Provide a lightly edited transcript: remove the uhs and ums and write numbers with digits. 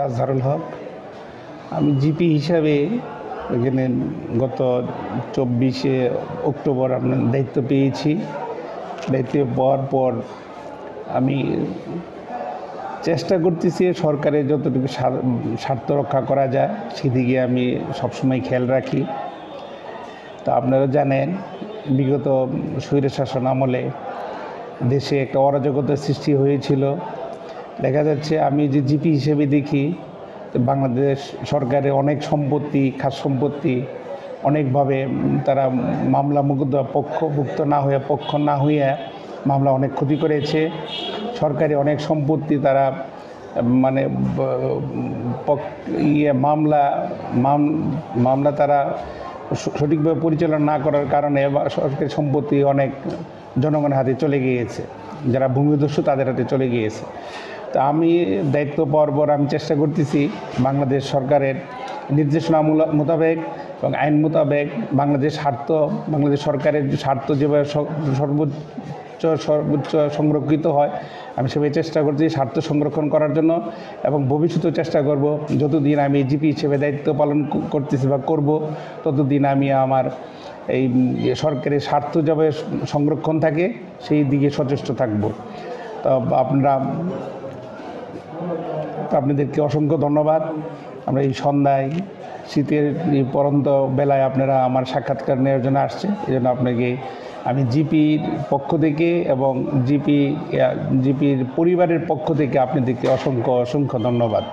আজহারুল হক। আমি জিপি হিসাবে এখানে গত 24শে অক্টোবর আপনার দায়িত্ব পেয়েছি। দায়িত্ব পাওয়ার পর আমি চেষ্টা করতেছি সরকারের যতটুকু স্বার্থ রক্ষা করা যায় সেদিকে আমি সবসময় খেয়াল রাখি। তো আপনারা জানেন বিগত স্বৈরশাসন আমলে দেশে একটা অরাজকতার সৃষ্টি হয়েছিল। দেখা যাচ্ছে আমি যে জিপি হিসেবে দেখি বাংলাদেশ সরকারের অনেক সম্পত্তি, খাস সম্পত্তি অনেকভাবে তারা মামলা মুগ্ধ পক্ষ না হয়ে মামলা অনেক ক্ষতি করেছে। সরকারি অনেক সম্পত্তি তারা মানে মামলা তারা সঠিকভাবে পরিচালনা না করার কারণে সরকারি সম্পত্তি অনেক জনগণের হাতে চলে গিয়েছে, যারা ভূমিদস্যু তাদের হাতে চলে গিয়েছে। তা আমি দায়িত্ব পাওয়ার পর আমি চেষ্টা করতেছি বাংলাদেশ সরকারের নির্দেশনা মোতাবেক এবং আইন মোতাবেক বাংলাদেশ সরকারের স্বার্থ যেভাবে সর্বোচ্চ সংরক্ষিত হয় আমি সেভাবে চেষ্টা করছি স্বার্থ সংরক্ষণ করার জন্য, এবং ভবিষ্যতেও চেষ্টা করব যতদিন আমি জিপি হিসেবে দায়িত্ব পালন করতেছি বা করব ততদিন আমি আমার এই সরকারের স্বার্থ যেভাবে সংরক্ষণ থাকে সেই দিকে সচেষ্ট থাকব। তো আপনাদেরকে অসংখ্য ধন্যবাদ। আমরা এই সন্ধ্যায় শীতের এই পরন্ত বেলায় আপনারা আমার সাক্ষাৎকার নেওয়ার জন্য আসছে, এই জন্য আপনাকে আমি জিপির পক্ষ থেকে এবং জিপির পরিবারের পক্ষ থেকে আপনাদেরকে অসংখ্য ধন্যবাদ।